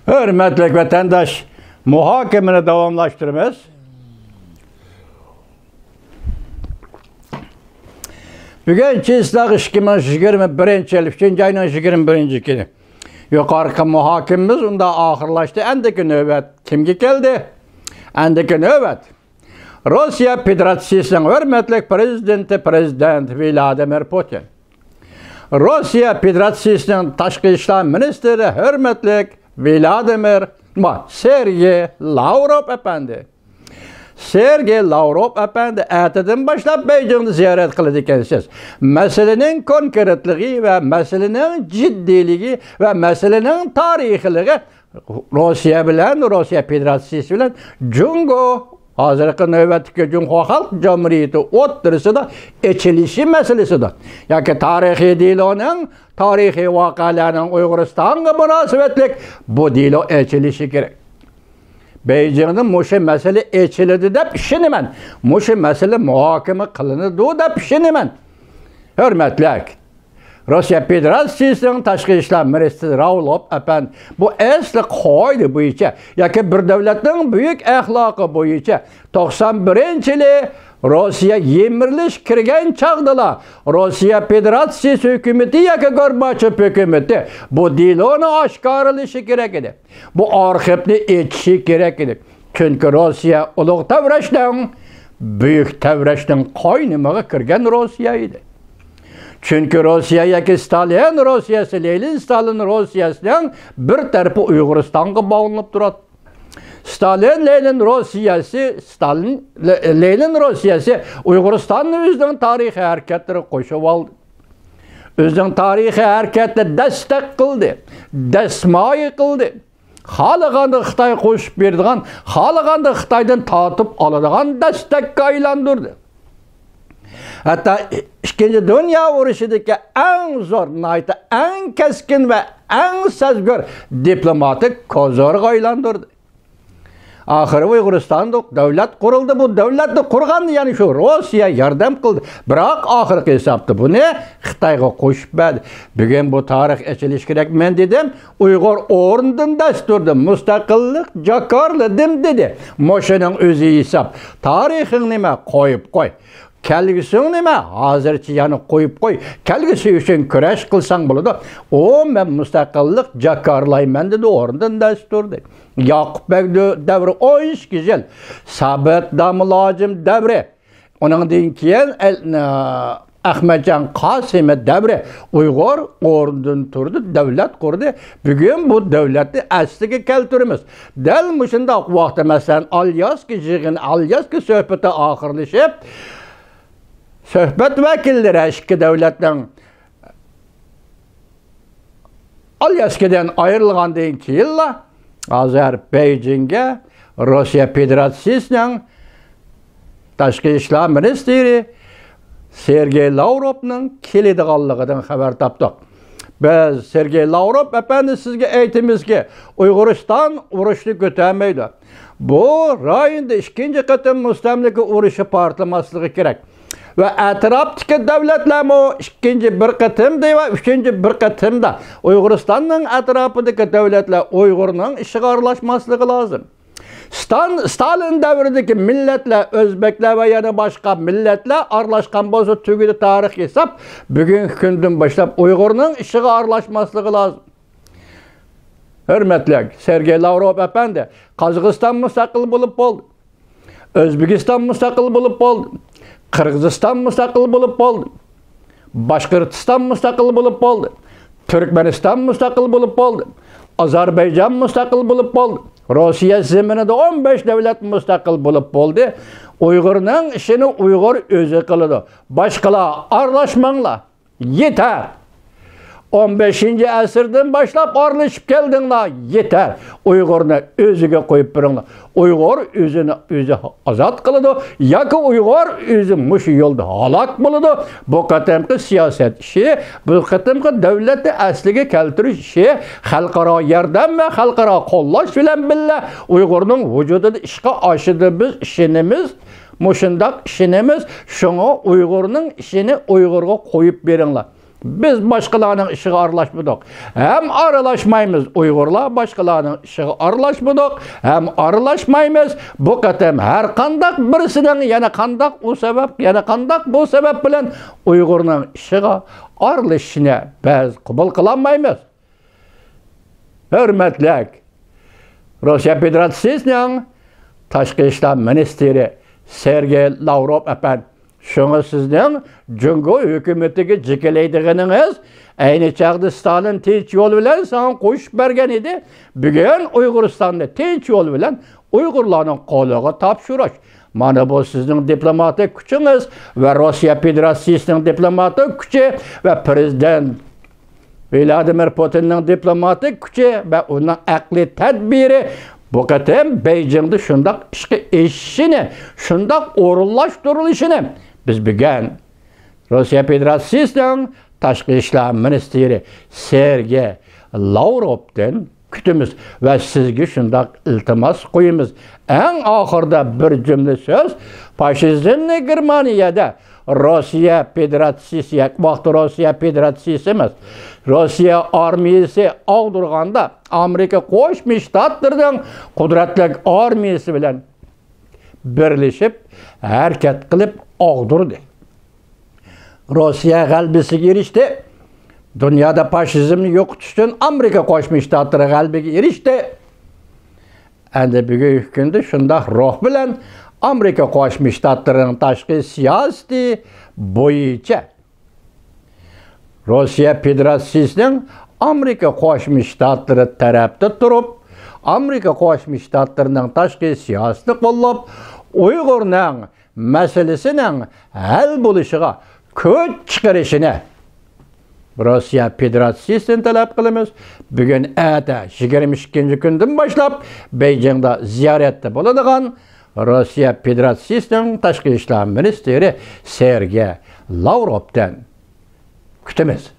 Hürmetli vatandaş, muhakemeni davamlaştırmaz. Bugün Çislak 2021 yıl 2. ayının 21. günü. Yukarı muhakemimiz onda ahırlaştı. Endeki nöbet kimge geldi? Endeki nöbet Rusya Federasyası'nın hürmetli Prezident Vladimir Putin. Rusya Federasyası'nın Taşkı İşler Ministeri hürmetli Sergey Lavrov Efendi. Sergey Lavrov Efendi erteden başlap Beijing'de ziyaret kıldı ekansiz. Meselenin konkretliği ve meselenin ciddiliği ve meselenin tarihiliği Rusya bilen, Rusya Federasyası bilen Cungo hazırki növbetdeki Cumhur Halk Cumhuriyeti o'ttirisida echilishi meselesida. Yoki tarixiy diloning, tarixiy voqealarning Uyg'uristonga munosabatlik bu dilo echilishi kerak. Beijing'da mushu mesele echiladi deb ishinaman. Mushu mesele muhokama qilinadi deb ishinaman. Hurmatli Rusya Federasyası'nın Taşkı İşler Ministeri Lavrov Efendi bu asli qoida bo'yicha yoki bir davlatning büyük ahlakı bo'yicha 91-yili Rusya yemirilish kirgan chaqdalar Rusya Federasyası hükümeti yoki Gorbachev hükümeti bu diloni oshkorlashi kerak edi. Bu arxivni echishi kerak edi. Chunki Rusya ulug' tavrashdan büyük tavrashdan qo'ynimaga kirgan Rusya edi. Çünkü Rusya yoki Stalin Rusyası, Lenin Stalin Rusyasının bir tarafı Uyg'uristonga bağlanıp duradi. Stalin Lenin Rusyası Uyg'uristonning o'zining tarixiy harakatlari qo'shib oldi. O'zining tarixiy harakatni dastak qildi, dasmoyi qildi. Xohlaganda Xitoy qo'shib berdigan, xohlaganda Xitoydan tortib oladigan dastakka aylantirdi. Hatta İkinci Dünya Urushidagi en zor, en keskin ve en sezgör diplomatik kozorga aylantirdi. Ahiri Uyg'uristonda davlat qurildi. Bu davlatni qurgandi, ya'ni shu Rusya yordam qildi. Biroq oxirgi hisobda buni Xitoyga qo'shib berdi. Bugun bu tarix echilishi kerak. Men dedim, Uyg'ur o'rnidan dasturdi. Mustaqillik jakorladim dedi. Moshining o'zi hisob. Tarixing nima? Qo'yib qo'y. Kelgüsün nime? Hazırçı yanı koyup koy. Kelgüsü için küreş kılsan buludu. O men müstakillik jakarlayman dedi. Orundan desturdu. Yakup Bey devri 13 yıl. Sabit Damlacım devri. Onun din kiyen Ahmetcan Kasimi devri. Uygur orundan turdu. Devlet kurdu. Bugün bu devleti asliga keltirimiz. Delmişinde vakti mesela Alyaski söhbeti ahırlaşıp söhbet vekilleri eşki devletten Alyaska'dan ayrılgan deyinki yılla Beijing'e Rusya Federasyası'nın Taşkı İşler Ministeri Sergey Lavrov'nun kilidiğallıqıdan haber tapdık. Biz Sergey Lavrov Efendi sizge aytimiz ki Uyg'uriston urushni ko'tarmaydi. Bu rayonda ikinci qatım mustamlika urushi portlamasligi kerak. Ve etrafdaki devletler ikinci bir qatımda ve üçüncü bir qatımda Uyg'uristonning etrafındaki devletler Uyg'urning ishiga aralashmasligi lazım. Stalin davridagi milletler, Özbekler ve yana başka milletler aralashgan bo'lsa tugidi tarix hesap. Bugünkü günden başlap Uyg'urning ishiga aralashmasligi lazım. Hürmetli Sergey Lavrov Efendi, Qozog'iston mustaqil bo'lib bo'ldi. O'zbekiston mustaqil bo'lib bo'ldi. Kırgızistan mustaqil bo'lib bo'ldi. Bashqirtiston mustaqil bo'lib bo'ldi. Turkmeniston mustaqil bo'lib bo'ldi. Azerbaycan mustaqil bo'lib bo'ldi. Rusya zeminida 15 davlat mustaqil bo'lib bo'ldi. Uyg'urning ishini Uyg'ur o'zi qiladi. Boshqalar aralashmanglar. Yeter. 15. asırdan başlap aralashib keldinglar. Yeter. Uyg'urni o'ziga qo'yib biringlar. Uyg'ur o'zi azod qiladi yoki Uyg'ur o'zi mushu yo'lda halok bo'ladi. Bu qatimqi siyosat ishi, bu qatimqi davlatni asliga keltirish ishi, xalqaro yordam va xalqaro qo'llash bilan birga Uyg'urning vujudida ishga oshidi. Biz ishimiz mushundaq ishimiz, shunga Uyg'urning ishini Uyg'urga qo'yib beringlar. Biz başkalarının işine aralashmadık. Hem aralashmaymiz. Uygurlar başkalarının işine aralashmadık. Hem aralashmaymiz. Bu qatam her kandak birisinin yana kandak o sebep, yana kandak bu sebep bilen Uygurning işine aralashishini biz qabul qilolmaymiz. Hürmetlik. Rusya Federatsiyasining Tashqi ishlar ministri Sergey Lavrov efendi, şunu sizning Jungo hukumatiga jikilaydiganingiz ayni chaqda Stalin tinch yo'l bilan sana qo'shib bergan edi. Bugun Uyg'uristonda tinch yo'l bilan Uyg'urlarning qo'liga topshirish. Mana bu sizning diplomatik kuchingiz va Rossiya Federatsiyasining diplomatik kuchi va prezident Vladimir Putinning diplomatik kuchi va uning aqliy tadbiri bu qatam Beijingda shundoq ishga eshishini, shundoq o'rinlashtirilishini biz bugun Rossiya Federatsiyasining Tashqi ishlar ministri Sergey Lavrovdan kutamiz va sizga shundoq iltimos qo'yamiz. Eng oxirida bir jumla so'z, fashizmni Germaniyada Rossiya Federatsiyasi, vaqti Rossiya Federatsiyasi emas, Rossiya armiyasi og'dirganda Amerika Qo'shma Shtatlarning qudratli armiyasi bilan birlashib harakat qilib og'dirdi. Rossiya g'alabasiga erishdi. Dunyoda fashizmni yo'qotish uchun Amerika Qo'shma Shtatlari g'alabaga erishdi. Endi bugungi kunda shunday ruh bilan Amerika Qo'shma Shtatlarining tashqi siyosati bo'yicha Rossiya Federatsiyasining Amerika Qo'shma Shtatlari tarafda turib, Amerika Qo'shma Shtatlarining tashqi siyosatini qo'llab, Uyg'urning masalasining hal bo'lishiga kuch chiqarishini Rossiya Federatsiyasidan talab qilamiz. Bugun 22-kundan boshlab Beijingda ziyoratda bo'ladigan Rossiya Federatsiyasining Tashqi ishlar ministri Sergey Lavrovdan kutamiz.